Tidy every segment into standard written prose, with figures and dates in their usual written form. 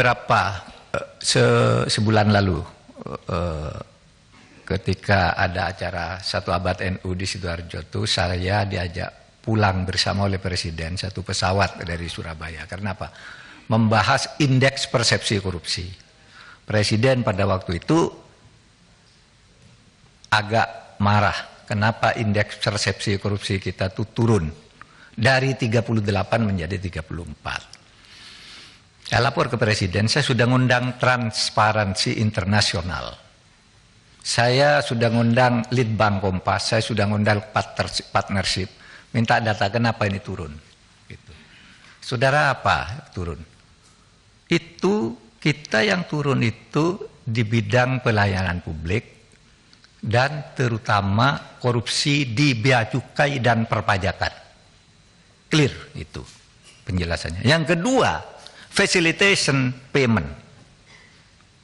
beberapa sebulan lalu ketika ada acara Satu Abad NU di Sidoarjo itu saya diajak pulang bersama oleh Presiden satu pesawat dari Surabaya. Karena apa? Membahas indeks persepsi korupsi. Presiden pada waktu itu agak marah. Kenapa indeks persepsi korupsi kita itu turun dari 38 menjadi 34. Saya lapor ke Presiden, saya sudah ngundang Transparansi Internasional. Saya sudah ngundang Litbang Kompas, saya sudah ngundang partnership, minta data kenapa ini turun. Gitu. Saudara apa turun? Itu kita yang turun itu di bidang pelayanan publik dan terutama korupsi di bea cukai dan perpajakan. Clear itu penjelasannya. Yang kedua, facilitation payment.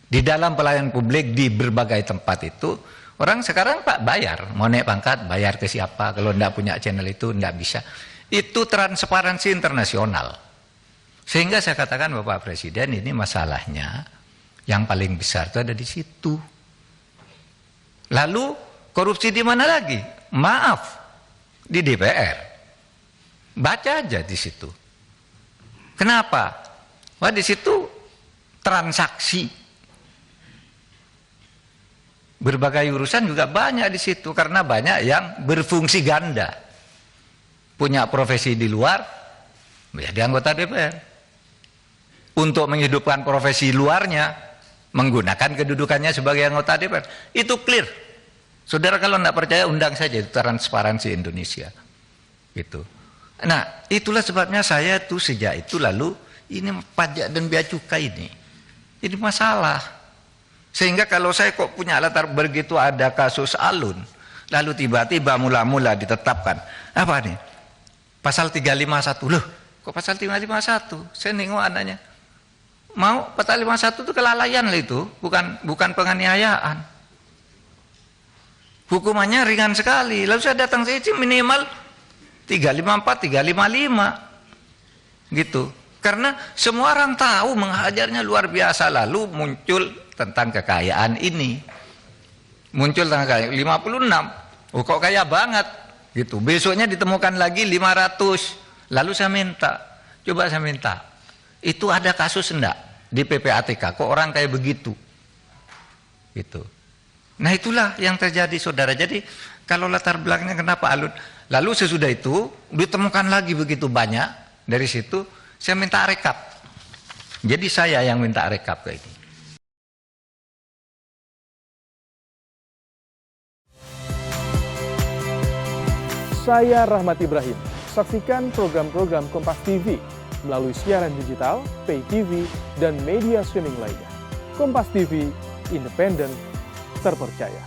Di dalam pelayanan publik di berbagai tempat itu, orang sekarang Pak bayar, mau naik pangkat bayar ke siapa, kalau tidak punya channel itu tidak bisa. Itu transparansi internasional. Sehingga saya katakan Bapak Presiden ini masalahnya yang paling besar itu ada di situ. Lalu korupsi di mana lagi? Maaf, di DPR. Baca aja di situ. Kenapa? Wah, di situ transaksi berbagai urusan juga banyak di situ karena banyak yang berfungsi ganda, punya profesi di luar, menjadi anggota DPR. Untuk menghidupkan profesi luarnya, menggunakan kedudukannya sebagai anggota DPR. Itu clear. Saudara kalau tidak percaya undang saja itu Transparansi Indonesia. Gitu. Nah, itulah sebabnya saya tuh sejak itu lalu ini pajak dan bea cukai ini masalah. Sehingga kalau saya kok punya latar begitu ada kasus Alun, lalu tiba-tiba mula-mula ditetapkan apa nih? Pasal 351. Loh, kok pasal 351? Saya nengok anaknya. Mau pasal 51 itu kelalaian lah itu, bukan penganiayaan. Hukumannya ringan sekali. Lalu saya datang saya minimal 354, 355. Gitu. Karena semua orang tahu menghajarnya luar biasa. Lalu muncul tentang kekayaan ini. Muncul tentang kekayaan 56. Oh kok kaya banget. Gitu. Besoknya ditemukan lagi 500. Lalu saya minta. Coba saya minta. Itu ada kasus enggak di PPATK? Kok orang kayak begitu? Gitu. Nah itulah yang terjadi saudara. Jadi kalau latar belakangnya kenapa Alun. Lalu sesudah itu ditemukan lagi begitu banyak. Dari situ saya minta rekap. Jadi saya yang minta rekap ke ini. Saya Rahmat Ibrahim. Saksikan program-program Kompas TV melalui siaran digital, pay TV, dan media streaming lainnya. Kompas TV, independen, terpercaya.